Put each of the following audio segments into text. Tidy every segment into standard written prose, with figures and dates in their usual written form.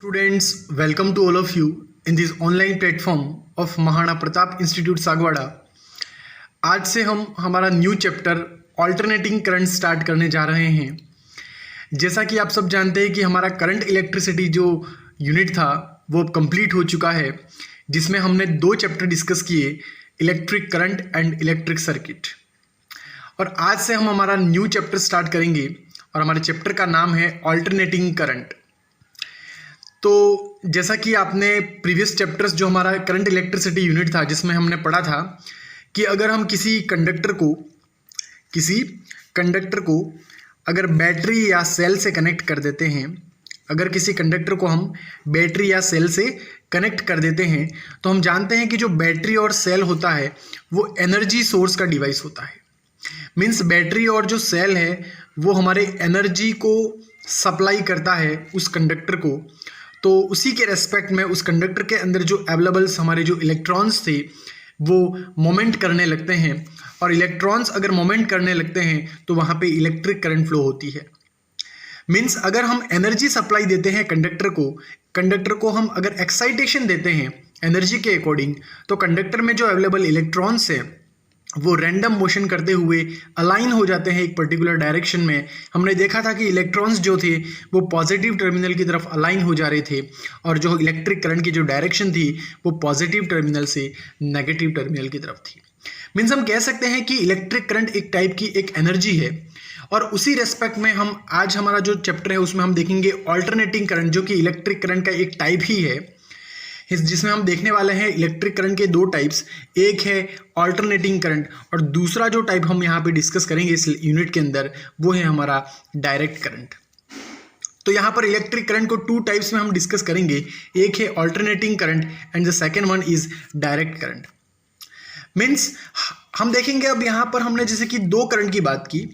Students, welcome to all of you in this online platform of Maharana Pratap institute Sagwara. आज से हम हमारा new chapter alternating current start करने जा रहे हैं। जैसा कि आप सब जानते हैं कि हमारा करंट इलेक्ट्रिसिटी जो यूनिट था वो अब कंप्लीट हो चुका है, जिसमें हमने दो चैप्टर डिस्कस किए, electric current and electric circuit. और आज से हम हमारा न्यू चैप्टर स्टार्ट करेंगे और हमारे चैप्टर का नाम है ऑल्टरनेटिंग करंट। तो जैसा कि आपने प्रीवियस चैप्टर्स जो हमारा करंट इलेक्ट्रिसिटी यूनिट था जिसमें हमने पढ़ा था कि अगर हम किसी कंडक्टर को अगर बैटरी या सेल से कनेक्ट कर देते हैं, अगर किसी कंडक्टर को हम बैटरी या सेल से कनेक्ट कर देते हैं तो हम जानते हैं कि जो बैटरी और सेल होता है वो एनर्जी सोर्स का डिवाइस होता है। मीन्स बैटरी और जो सेल है वो हमारे एनर्जी को सप्लाई करता है उस कंडक्टर को। तो उसी के रेस्पेक्ट में उस कंडक्टर के अंदर जो अवेलेबल्स हमारे जो इलेक्ट्रॉन्स थे वो मोमेंट करने लगते हैं, और इलेक्ट्रॉन्स अगर मोमेंट करने लगते हैं तो वहाँ पे इलेक्ट्रिक करंट फ्लो होती है। मीन्स अगर हम एनर्जी सप्लाई देते हैं कंडक्टर को हम अगर एक्साइटेशन देते हैं एनर्जी के अकॉर्डिंग, तो कंडक्टर में जो अवेलेबल इलेक्ट्रॉन्स हैं वो रैंडम मोशन करते हुए अलाइन हो जाते हैं एक पर्टिकुलर डायरेक्शन में। हमने देखा था कि इलेक्ट्रॉन्स जो थे वो पॉजिटिव टर्मिनल की तरफ अलाइन हो जा रहे थे, और जो इलेक्ट्रिक करंट की जो डायरेक्शन थी वो पॉजिटिव टर्मिनल से नेगेटिव टर्मिनल की तरफ थी। मीन्स हम कह सकते हैं कि इलेक्ट्रिक करंट एक टाइप की एक एनर्जी है। और उसी रेस्पेक्ट में हम आज हमारा जो चैप्टर है उसमें हम देखेंगे ऑल्टरनेटिंग करंट, जो कि इलेक्ट्रिक करंट का एक टाइप ही है, जिसमें हम देखने वाले हैं इलेक्ट्रिक करंट के दो टाइप्स। एक है ऑल्टरनेटिंग करंट और दूसरा जो टाइप हम यहाँ पे डिस्कस करेंगे इस यूनिट के अंदर वो है हमारा डायरेक्ट करंट। तो यहाँ पर इलेक्ट्रिक करंट को टू टाइप्स में हम डिस्कस करेंगे, एक है alternating current and the second one is direct current. Means हम देखेंगे अब यहाँ पर हमने जैसे कि दो करंट की बात की,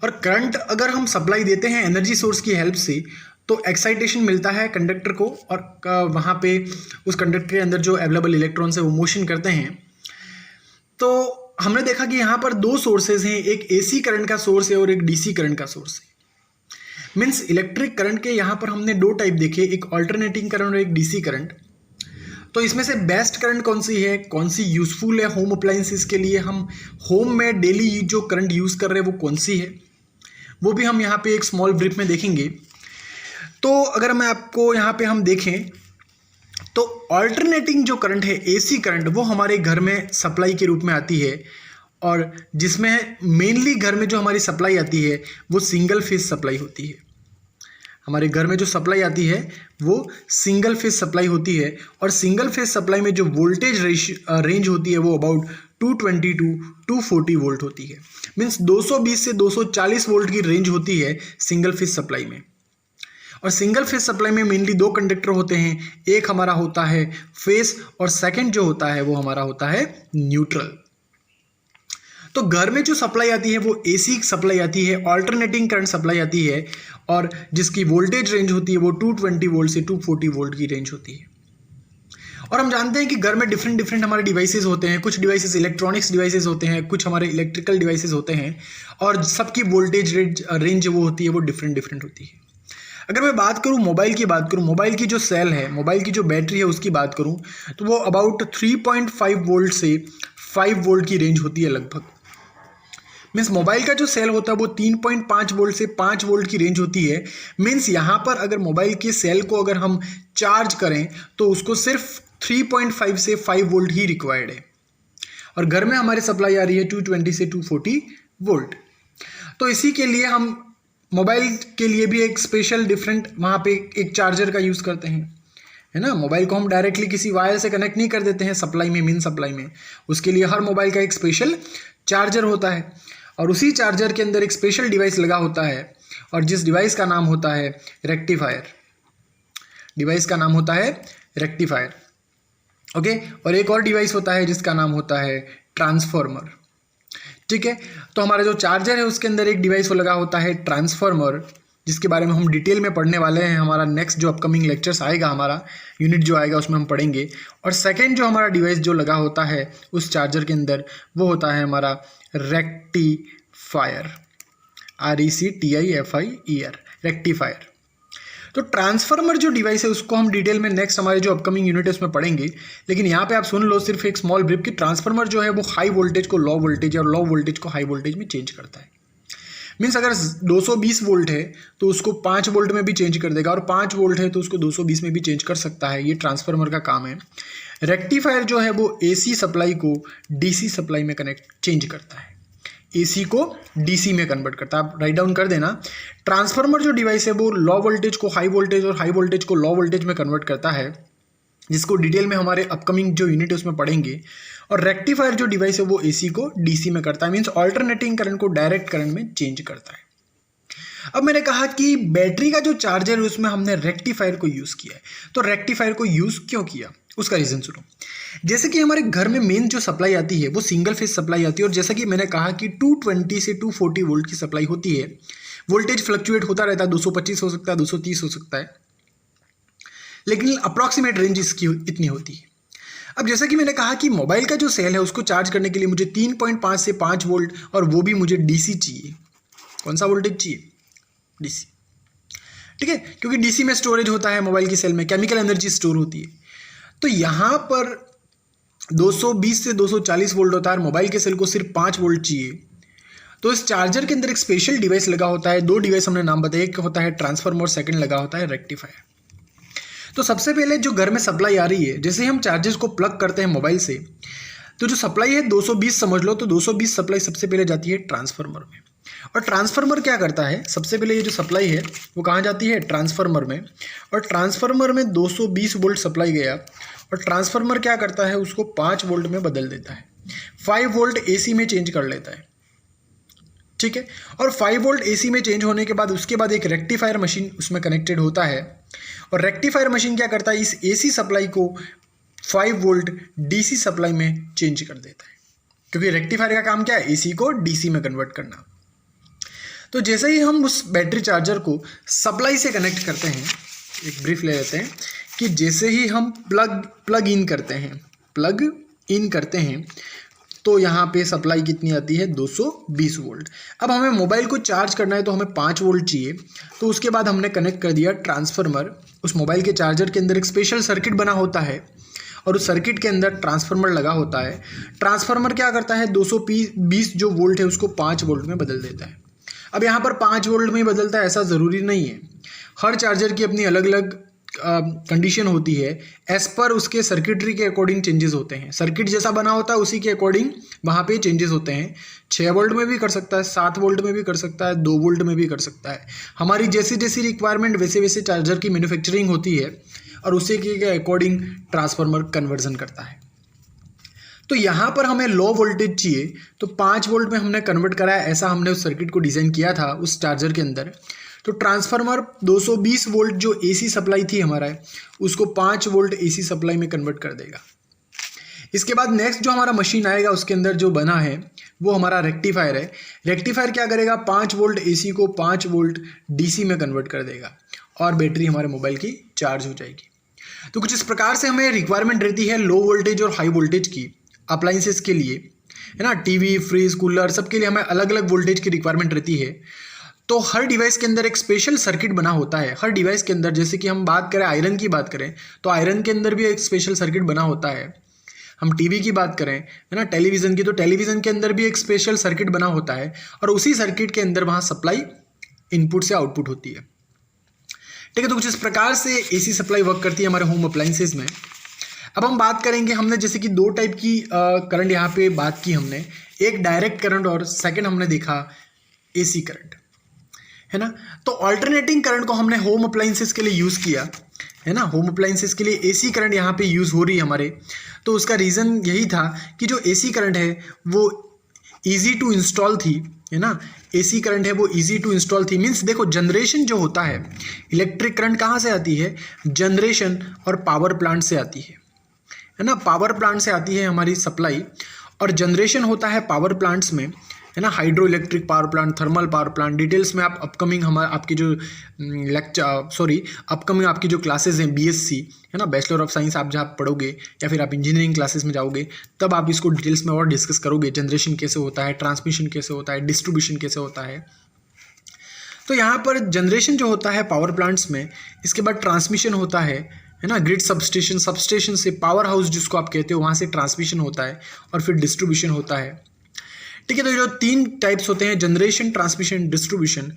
और करंट अगर हम सप्लाई देते हैं एनर्जी सोर्स की हेल्प से तो एक्साइटेशन मिलता है कंडक्टर को, और वहाँ पे उस कंडक्टर के अंदर जो अवेलेबल इलेक्ट्रॉन्स है वो मोशन करते हैं। तो हमने देखा कि यहाँ पर दो सोर्सेज हैं, एक एसी करंट का सोर्स है और एक डीसी करंट का सोर्स है। मीन्स इलेक्ट्रिक करंट के यहाँ पर हमने दो टाइप देखे, एक ऑल्टरनेटिंग करंट और एक डीसी करंट। तो इसमें से बेस्ट करंट कौन सी है, कौन सी यूजफुल है होम अप्लायंसेस के लिए, हम होम में डेली जो करंट यूज़ कर रहे हैं वो कौन सी है, वो भी हम यहाँ पे एक स्मॉल ब्रीफ में देखेंगे। तो अगर मैं आपको यहाँ पे हम देखें तो ऑल्टरनेटिंग जो करंट है एसी करंट वो हमारे घर में सप्लाई के रूप में आती है, और जिसमें मेनली घर में जो हमारी सप्लाई आती है वो सिंगल फेज सप्लाई होती है। हमारे घर में जो सप्लाई आती है वो सिंगल फेज सप्लाई होती है, और सिंगल फेज सप्लाई में जो वोल्टेज रेंज होती है वो अबाउट 220 टू 240 वोल्ट होती है। मीन्स 220 से 240 वोल्ट की रेंज होती है सिंगल फेज सप्लाई में। और सिंगल फेज सप्लाई में मेनली दो कंडक्टर होते हैं, एक हमारा होता है फेस और सेकंड जो होता है वो हमारा होता है न्यूट्रल। तो घर में जो सप्लाई आती है वो एसी सप्लाई आती है, ऑल्टरनेटिंग करंट सप्लाई आती है, और जिसकी वोल्टेज रेंज होती है वो 220 वोल्ट से 240 वोल्ट की रेंज होती है। और हम जानते हैं कि घर में डिफरेंट हमारे डिवाइसेस होते हैं, कुछ डिवाइसेस इलेक्ट्रॉनिक्स डिवाइसेस होते हैं, कुछ हमारे इलेक्ट्रिकल डिवाइसेस होते हैं, और सबकी वोल्टेज रेंज वो होती है वो डिफरेंट होती है। अगर मैं बात करूं मोबाइल की जो सेल है, मोबाइल की जो बैटरी है उसकी बात करूं तो वो अबाउट 3.5 वोल्ट से 5 वोल्ट की रेंज होती है लगभग। मीन्स मोबाइल का जो सेल होता है वो 3.5 वोल्ट से 5 वोल्ट की रेंज होती है। मीन्स यहाँ पर अगर मोबाइल के सेल को अगर हम चार्ज करें तो उसको सिर्फ 3.5 से 5 वोल्ट ही रिक्वायर्ड है, और घर में हमारी सप्लाई आ रही है 220 से 240 वोल्ट। तो इसी के लिए हम मोबाइल के लिए भी एक स्पेशल डिफरेंट वहाँ पे एक चार्जर का यूज़ करते हैं, है ना। मोबाइल को हम डायरेक्टली किसी वायर से कनेक्ट नहीं कर देते हैं सप्लाई में, मेन सप्लाई में। उसके लिए हर मोबाइल का एक स्पेशल चार्जर होता है, और उसी चार्जर के अंदर एक स्पेशल डिवाइस लगा होता है, और जिस डिवाइस का नाम होता है रेक्टिफायर। ओके, और एक और डिवाइस होता है जिसका नाम होता है ट्रांसफार्मर। ठीक है, तो हमारा जो चार्जर है उसके अंदर एक डिवाइस लगा होता है ट्रांसफार्मर, जिसके बारे में हम डिटेल में पढ़ने वाले हैं। हमारा नेक्स्ट जो अपकमिंग लेक्चर्स आएगा, हमारा यूनिट जो आएगा उसमें हम पढ़ेंगे। और सेकंड जो हमारा डिवाइस जो लगा होता है उस चार्जर के अंदर वो होता है हमारा रेक्टिफायर, RECTIFIER, रेक्टिफायर। तो ट्रांसफार्मर जो डिवाइस है उसको हम डिटेल में नेक्स्ट हमारे जो अपकमिंग यूनिट है उसमें पढ़ेंगे, लेकिन यहाँ पे आप सुन लो सिर्फ एक स्मॉल ब्रीफ कि ट्रांसफार्मर जो है वो हाई वोल्टेज को लो वोल्टेज और लो वोल्टेज को हाई वोल्टेज में चेंज करता है। मीन्स अगर 220 वोल्ट है तो उसको 5 वोल्ट में भी चेंज कर देगा, और 5 वोल्ट है तो उसको 220 में भी चेंज कर सकता है। ये ट्रांसफार्मर का काम है। रेक्टिफायर जो है वो एसी सप्लाई को डीसी सप्लाई में चेंज करता है, एसी को डीसी में कन्वर्ट करता है। आप राइट डाउन कर देना। ट्रांसफार्मर जो डिवाइस है वो लो वोल्टेज को हाई वोल्टेज और हाई वोल्टेज को लो वोल्टेज में कन्वर्ट करता है, जिसको डिटेल में हमारे अपकमिंग जो यूनिट है उसमें पढ़ेंगे। और रेक्टिफायर जो डिवाइस है वो एसी को डीसी में करता है, मीन्स ऑल्टरनेटिंग करंट को डायरेक्ट करंट में चेंज करता है। अब मैंने कहा कि बैटरी का जो चार्जर है उसमें हमने रेक्टिफायर को यूज़ किया है, तो रेक्टिफायर को यूज़ क्यों किया उसका रीज़न सुनो। जैसे कि हमारे घर में मेन जो सप्लाई आती है वो सिंगल फेज सप्लाई आती है, और जैसा कि मैंने कहा कि 220 से 240 वोल्ट की सप्लाई होती है। वोल्टेज फ्लक्चुएट होता रहता है, 225 हो सकता है, 230 हो सकता है, लेकिन अप्रॉक्सीमेट रेंज इसकी इतनी होती है। अब जैसा कि मैंने कहा कि मोबाइल का जो सेल है उसको चार्ज करने के लिए मुझे 3.5 से 5 वोल्ट, और वो भी मुझे डीसी चाहिए। कौन सा वोल्टेज चाहिए? डीसी। ठीक है, क्योंकि डीसी में स्टोरेज होता है, मोबाइल की सेल में केमिकल एनर्जी स्टोर होती है। तो यहाँ पर 220 से 240 वोल्ट होता है और मोबाइल के सेल को सिर्फ 5 वोल्ट चाहिए। तो इस चार्जर के अंदर एक स्पेशल डिवाइस लगा होता है। 2 डिवाइस हमने नाम बताया, एक होता है ट्रांसफार्मर और सेकंड लगा होता है रेक्टिफायर। तो सबसे पहले जो घर में सप्लाई आ रही है, जैसे ही हम चार्जर्स को प्लग करते हैं मोबाइल से, तो जो सप्लाई है 220 समझ लो, तो 220 सप्लाई सबसे पहले जाती है ट्रांसफार्मर में। और ट्रांसफार्मर क्या करता है, सबसे पहले ये जो सप्लाई है वो कहाँ जाती है? ट्रांसफार्मर में। और ट्रांसफार्मर में 220 वोल्ट सप्लाई गया, और ट्रांसफार्मर क्या करता है उसको 5 वोल्ट में बदल देता है, 5 वोल्ट एसी में चेंज कर लेता है। ठीक है, और 5 वोल्ट एसी में चेंज होने के बाद उसके बाद एक रेक्टिफायर मशीन उसमें कनेक्टेड होता है, और रेक्टिफायर मशीन क्या करता है, इस एसी सप्लाई को 5 वोल्ट डीसी सप्लाई में चेंज कर देता है, क्योंकि रेक्टिफायर का काम क्या है? एसी को डीसी में कन्वर्ट करना। तो जैसे ही हम उस बैटरी चार्जर को सप्लाई से कनेक्ट करते हैं, एक ब्रीफ ले लेते हैं कि जैसे ही हम प्लग इन करते हैं तो यहाँ पे सप्लाई कितनी आती है? 220 वोल्ट। अब हमें मोबाइल को चार्ज करना है तो हमें 5 वोल्ट चाहिए, तो उसके बाद हमने कनेक्ट कर दिया ट्रांसफार्मर। उस मोबाइल के चार्जर के अंदर एक स्पेशल सर्किट बना होता है, और उस सर्किट के अंदर ट्रांसफार्मर लगा होता है। ट्रांसफार्मर क्या करता है? 220 जो वोल्ट है उसको 5 वोल्ट में बदल देता है। अब यहाँ पर 5 वोल्ट में ही बदलता है ऐसा ज़रूरी नहीं है। हर चार्जर की अपनी अलग अलग कंडीशन होती है, एज पर उसके सर्किटरी के अकॉर्डिंग चेंजेस होते हैं। सर्किट जैसा बना होता है उसी के अकॉर्डिंग वहाँ पे चेंजेस होते हैं। 6 वोल्ट में भी कर सकता है, 7 वोल्ट में भी कर सकता है, 2 वोल्ट में भी कर सकता है। हमारी जैसी जैसी रिक्वायरमेंट वैसे वैसे चार्जर की मैन्युफैक्चरिंग होती है, और उसी के अकॉर्डिंग ट्रांसफार्मर कन्वर्जन करता है। तो यहाँ पर हमें लो वोल्टेज चाहिए, तो 5 वोल्ट में हमने कन्वर्ट करा है, ऐसा हमने उस सर्किट को डिज़ाइन किया था उस चार्जर के अंदर। तो ट्रांसफार्मर 220 वोल्ट जो एसी सप्लाई थी हमारा, उसको 5 वोल्ट एसी सप्लाई में कन्वर्ट कर देगा। इसके बाद नेक्स्ट जो हमारा मशीन आएगा उसके अंदर जो बना है वो हमारा रेक्टिफायर है। रेक्टिफायर क्या करेगा? 5 वोल्ट एसी को 5 वोल्ट डीसी में कन्वर्ट कर देगा, और बैटरी हमारे मोबाइल की चार्ज हो जाएगी। तो कुछ इस प्रकार से हमें रिक्वायरमेंट रहती है लो वोल्टेज और हाई वोल्टेज की अप्लाइंसेस के लिए, है ना। टीवी, फ्रिज, कूलर सबके लिए हमें अलग अलग वोल्टेज की रिक्वायरमेंट रहती है। तो हर डिवाइस के अंदर एक स्पेशल सर्किट बना होता है। हर डिवाइस के अंदर, जैसे कि हम बात करें आयरन की बात करें, तो आयरन के अंदर भी एक स्पेशल सर्किट बना होता है। हम टीवी की बात करें, है ना, टेलीविज़न की, तो टेलीविज़न के अंदर भी एक स्पेशल सर्किट बना होता है, और उसी सर्किट के अंदर वहाँ सप्लाई इनपुट से आउटपुट होती है। ठीक है, तो कुछ इस प्रकार से एसी सप्लाई वर्क करती है हमारे होम अप्लाइंसेज में। अब हम बात करेंगे, हमने जैसे कि 2 टाइप की करंट यहाँ पे बात की हमने, एक डायरेक्ट करंट और सेकंड हमने देखा एसी करंट, है ना। तो अल्टरनेटिंग करंट को हमने होम अप्लाइंसेस के लिए यूज़ किया, है ना। होम अप्लाइंसेस के लिए एसी करंट यहाँ पे यूज़ हो रही है हमारे, तो उसका रीज़न यही था कि जो एसी करंट है वो ईजी टू इंस्टॉल थी, है ना। एसी करंट है वो ईजी टू इंस्टॉल थी। मीन्स देखो, जनरेशन जो होता है, इलेक्ट्रिक करंट कहाँ से आती है? जनरेशन और पावर प्लांट से आती है ना। पावर प्लांट से आती है हमारी सप्लाई, और जनरेशन होता है पावर प्लांट्स में, है ना। Hydro electric power plant, thermal power plant, details में आप अपकमिंग आपकी जो अपकमिंग आपकी जो क्लासेस हैं बीएससी, है ना, बैचलर ऑफ साइंस, आप जहाँ पढ़ोगे या फिर आप इंजीनियरिंग क्लासेस में जाओगे तब आप इसको डिटेल्स में और डिस्कस करोगे। जनरेशन कैसे होता है, ट्रांसमिशन कैसे होता है, डिस्ट्रीब्यूशन कैसे होता है। तो यहाँ पर जनरेशन जो होता है पावर प्लांट्स में, इसके बाद ट्रांसमिशन होता है ना, ग्रिड सबस्टेशन, सबस्टेशन से पावर हाउस जिसको आप कहते हो वहाँ से ट्रांसमिशन होता है और फिर डिस्ट्रीब्यूशन होता है। ठीक है, तो ये जो 3 टाइप्स होते हैं, जनरेशन, ट्रांसमिशन, डिस्ट्रीब्यूशन,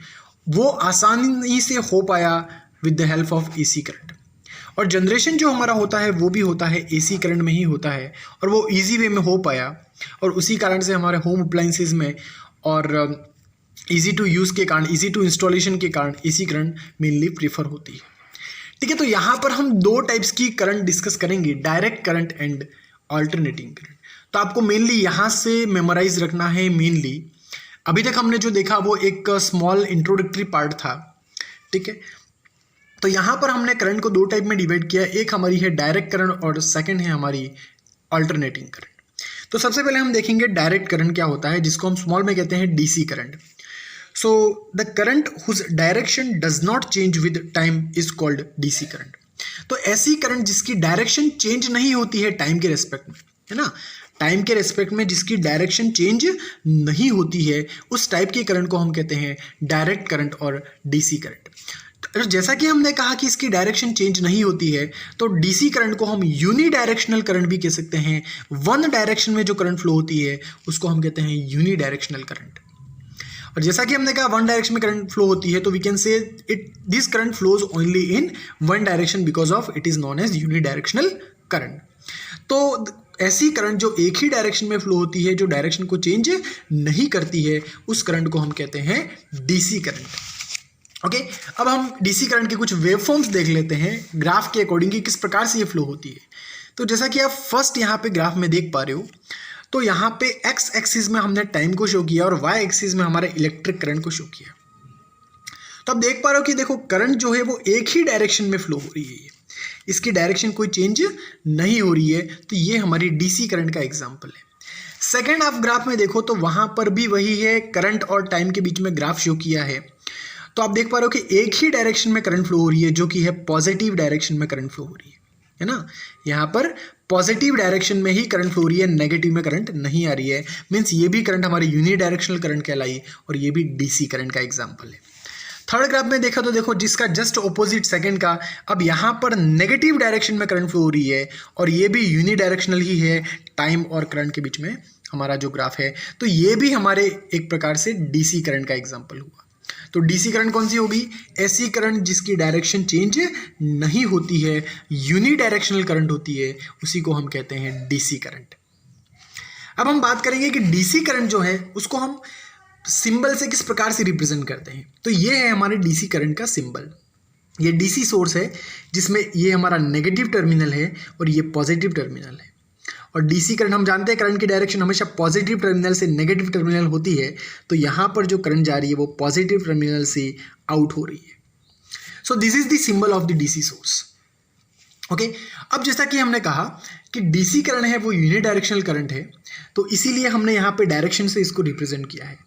वो आसानी से हो पाया with the help of AC current. और जनरेशन जो हमारा होता है वो भी होता है एसी करंट में ही होता है, और वो इजी वे में हो पाया, और उसी कारण से हमारे होम अप्लाइंसेस में और इजी टू यूज़ के कारण, इजी टू इंस्टॉलेशन के कारण एसी करंट मेनली प्रीफर होती है। ठीक है, तो यहाँ पर हम 2 टाइप्स की करंट डिस्कस करेंगे, direct current and alternating current. तो आपको मेनली यहाँ से मेमोराइज रखना है। मेनली अभी तक हमने जो देखा वो एक स्मॉल इंट्रोडक्टरी पार्ट था। ठीक है, तो यहाँ पर हमने करंट को 2 टाइप में डिवाइड किया, एक हमारी है डायरेक्ट करंट और सेकंड है हमारी अल्टरनेटिंग करंट। तो सबसे पहले हम देखेंगे डायरेक्ट करंट क्या होता है, जिसको हम स्मॉल में कहते हैं DC current. So the current whose direction does not change with time is called DC current। तो ऐसी करंट जिसकी डायरेक्शन चेंज नहीं होती है टाइम के रेस्पेक्ट में, है ना, टाइम के रेस्पेक्ट में जिसकी डायरेक्शन चेंज नहीं होती है, उस टाइप की करंट को हम कहते हैं डायरेक्ट करंट और डीसी करंट। तो जैसा कि हमने कहा कि इसकी डायरेक्शन चेंज नहीं होती है, तो डीसी करंट को हम यूनी डायरेक्शनल करंट भी कह सकते हैं। वन डायरेक्शन में जो करंट फ्लो होती है उसको हम कहते हैं यूनी डायरेक्शनल करंट। और जैसा कि हमने कहा वन डायरेक्शन में करंट फ्लो होती है, तो we can say it this current flows only in one direction because of it is known as unidirectional current. तो ऐसी करंट जो एक ही डायरेक्शन में फ्लो होती है, जो डायरेक्शन को चेंज नहीं करती है, उस करंट को हम कहते हैं डीसी करंट। ओके, अब हम डीसी करंट के कुछ वेव फॉर्म्स देख लेते हैं ग्राफ के अकॉर्डिंग कि किस प्रकार से ये फ्लो होती है। तो जैसा कि आप फर्स्ट यहाँ पे ग्राफ में देख पा रहे हो, तो यहाँ पे एक्स एक्सिस में हमने टाइम को शो किया और वाई एक्सिस में हमारे इलेक्ट्रिक करंट को शो किया। तो आप देख पा रहे हो कि देखो करंट जो है वो एक ही डायरेक्शन में फ्लो हो रही है, इसकी डायरेक्शन कोई चेंज नहीं हो रही है। तो ये हमारी डीसी करंट का एग्जांपल है। सेकेंड आप ग्राफ में देखो तो वहाँ पर भी वही है, करंट और टाइम के बीच में ग्राफ शो किया है। तो आप देख पा रहे हो कि एक ही डायरेक्शन में करंट फ्लो हो रही है, जो कि है पॉजिटिव डायरेक्शन में करंट फ्लो हो रही है ना। यहाँ पर पॉजिटिव डायरेक्शन में ही करंट फ्लो हो रही है, नेगेटिव में करंट नहीं आ रही है। मीन्स ये भी करंट हमारी यूनी डायरेक्शनल करंट कहलाई और ये भी डीसी करंट का एग्जांपल है। थर्ड ग्राफ में देखा तो देखो जिसका जस्ट ऑपोजिट सेकंड का, अब यहाँ पर नेगेटिव डायरेक्शन में करंट फ्लो हो रही है और ये भी यूनी डायरेक्शनल ही है, टाइम और करंट के बीच में हमारा जो ग्राफ है। तो ये भी हमारे एक प्रकार से डीसी करंट का एग्जाम्पल हुआ। तो डीसी करंट कौन सी होगी? ऐसी करंट जिसकी डायरेक्शन चेंज नहीं होती है, यूनी डायरेक्शनल करंट होती है, उसी को हम कहते हैं डीसी करंट। अब हम बात करेंगे कि डीसी करंट जो है उसको हम सिंबल से किस प्रकार से रिप्रेजेंट करते हैं। तो ये है हमारे डीसी करंट का सिंबल। ये डीसी सोर्स है जिसमें ये हमारा नेगेटिव टर्मिनल है और ये पॉजिटिव टर्मिनल है। और डीसी करंट हम जानते हैं करंट की डायरेक्शन हमेशा पॉजिटिव टर्मिनल से नेगेटिव टर्मिनल होती है। तो यहाँ पर जो करंट जा रही है वो पॉजिटिव टर्मिनल से आउट हो रही है। सो this is the symbol of the DC source. Okay, अब जैसा कि हमने कहा कि डीसी करंट है वो यूनी डायरेक्शनल करंट है, तो इसीलिए हमने यहाँ पे डायरेक्शन से इसको रिप्रेजेंट किया है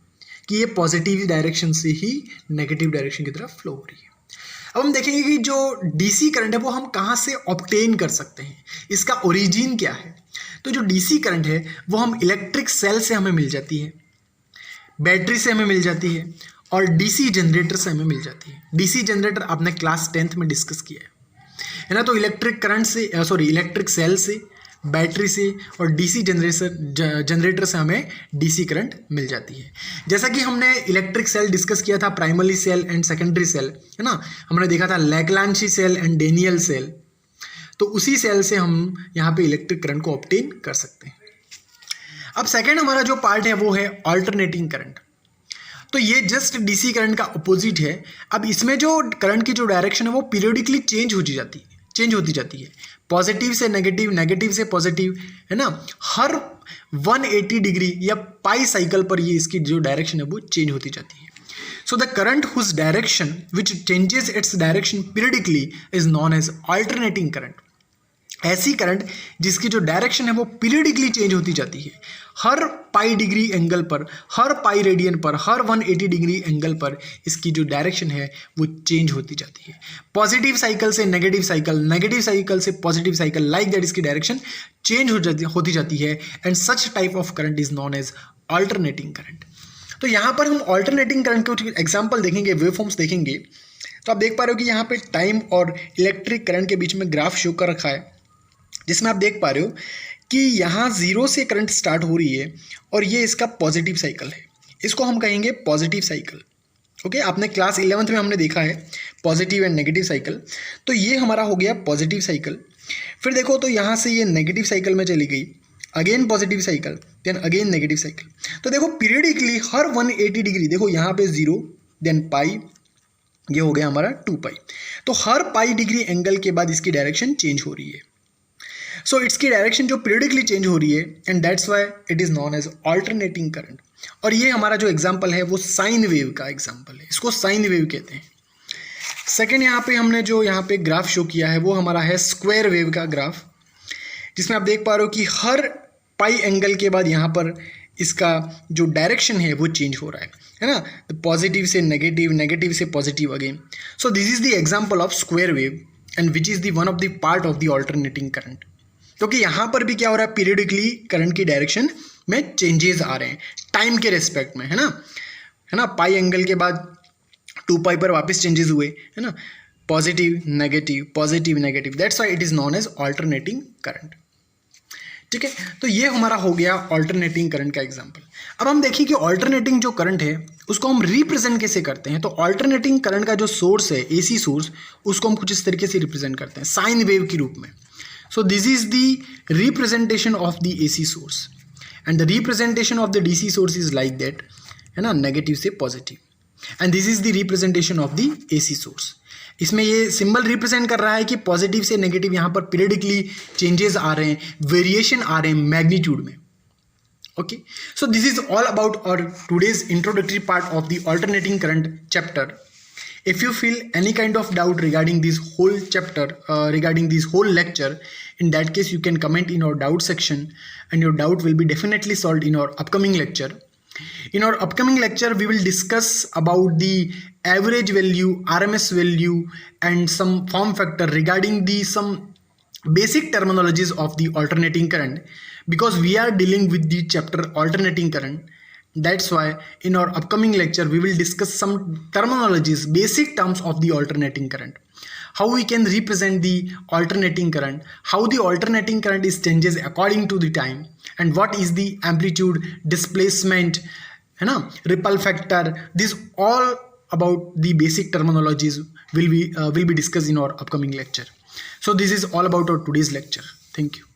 कि ये पॉजिटिव डायरेक्शन से ही नेगेटिव डायरेक्शन की तरफ फ्लो हो रही है। अब हम देखेंगे कि जो डीसी करंट है वो हम कहाँ से ऑब्टेन कर सकते हैं, इसका ओरिजिन क्या है। तो जो डीसी करंट है वो हम इलेक्ट्रिक सेल से हमें मिल जाती है, बैटरी से हमें मिल जाती है और डीसी जनरेटर से हमें मिल जाती है। डीसी जनरेटर आपने क्लास 10th में डिस्कस किया है ना। तो इलेक्ट्रिक करंट से इलेक्ट्रिक सेल से, बैटरी से और डीसी जनरेटर से हमें डीसी करंट मिल जाती है। जैसा कि हमने इलेक्ट्रिक सेल डिस्कस किया था, primary cell and secondary cell, है ना। हमने देखा था Leclanche cell and Daniell cell. तो उसी सेल से हम यहाँ पे इलेक्ट्रिक करंट को ऑब्टेन कर सकते हैं। अब सेकेंड हमारा जो पार्ट है वो है अल्टरनेटिंग करंट। तो ये जस्ट डीसी करंट का अपोजिट है। अब इसमें जो करंट की जो डायरेक्शन है वो पीरियडिकली चेंज होती जाती है, पॉजिटिव से नेगेटिव, नेगेटिव से पॉजिटिव, है ना। हर 180 डिग्री या पाई साइकिल पर ये इसकी जो डायरेक्शन है वो चेंज होती जाती है। So the current whose direction which changes its direction periodically is known as alternating current. ऐसी करंट जिसकी जो डायरेक्शन है वो पीरियडिकली चेंज होती जाती है, हर पाई डिग्री एंगल पर, हर पाई रेडियन पर, हर 180 डिग्री एंगल पर इसकी जो डायरेक्शन है वो चेंज होती जाती है। पॉजिटिव साइकिल से नेगेटिव साइकिल, नेगेटिव साइकिल से पॉजिटिव साइकिल, लाइक दैट इसकी डायरेक्शन चेंज होती जाती है। And such type of current is known as alternating current. तो यहाँ पर हम ऑल्टरनेटिंग करंट के कुछ एग्जाम्पल देखेंगे, वेव फॉर्म्स देखेंगे। तो आप देख पा रहे हो कि यहाँ पे टाइम और इलेक्ट्रिक करंट के बीच में ग्राफ शो कर रखा है, जिसमें आप देख पा रहे हो कि यहाँ जीरो से करंट स्टार्ट हो रही है और ये इसका पॉजिटिव साइकिल है, इसको हम कहेंगे पॉजिटिव साइकिल। ओके, आपने क्लास 11th में हमने देखा है पॉजिटिव एंड नेगेटिव साइकिल। तो ये हमारा हो गया पॉजिटिव साइकिल। फिर देखो तो यहाँ से ये नेगेटिव साइकिल में चली गई, again positive cycle, then again negative cycle. तो देखो पीरियडिकली हर 180 डिग्री, देखो यहाँ पे 0, देन पाई, ये हो गया हमारा 2 पाई। तो हर पाई डिग्री एंगल के बाद इसकी डायरेक्शन चेंज हो रही है। सो इसकी डायरेक्शन जो पीरियडिकली चेंज हो रही है, and that's why it is known as alternating current. और ये हमारा जो एग्जाम्पल है वो साइन वेव का एग्जाम्पल है, इसको साइन वेव कहते हैं। सेकेंड यहाँ पे हमने जो यहाँ पे ग्राफ शो किया है वो हमारा है स्क्वायर वेव का ग्राफ, जिसमें आप देख पा रहे हो कि हर पाई एंगल के बाद यहाँ पर इसका जो डायरेक्शन है वो चेंज हो रहा है ना, तो पॉजिटिव से नेगेटिव, नेगेटिव से positive again. So this is the example of square wave and which is the one of the part of the alternating current. क्योंकि यहाँ पर भी क्या हो रहा है, पीरियडिकली करंट की डायरेक्शन में चेंजेस आ रहे हैं टाइम के रेस्पेक्ट में, है ना। पाई एंगल के बाद 2 पाई पर वापस चेंजेस हुए, है ना, positive negative, that's why it is known as alternating current. ठीक है, तो ये हमारा हो गया ऑल्टरनेटिंग करंट का एग्जांपल। अब हम देखिए कि ऑल्टरनेटिंग जो करंट है उसको हम रिप्रेजेंट कैसे करते हैं। तो ऑल्टरनेटिंग करंट का जो सोर्स है, एसी सोर्स, उसको हम कुछ इस तरीके से रिप्रेजेंट करते हैं साइन वेव के रूप में। सो this is the representation of the AC source and the representation of the DC source is like that, है ना, नेगेटिव से positive, and this is the representation of the AC source. इसमें ये symbol represent कर रहा है कि positive से नेगेटिव यहाँ पर पीरियडिकली चेंजेस आ रहे हैं, वेरिएशन आ रहे हैं मैग्नीट्यूड में। Okay, so this is all about our today's introductory part of the alternating current chapter. If you feel any kind of doubt regarding this whole chapter, regarding this whole lecture, in that case you can comment in our doubt section and your doubt will be definitely solved in our upcoming lecture. In our upcoming lecture, we will discuss about the average value, RMS value and some form factor regarding the some basic terminologies of the alternating current, because we are dealing with the chapter alternating current. That's why in our upcoming lecture we will discuss some terminologies, basic terms of the alternating current, how we can represent the alternating current, how the alternating current is changes according to the time, and what is the amplitude, displacement, है ना, ripple factor. This all about the basic terminologies will be discussed in our upcoming lecture. So this is all about our today's lecture. Thank you.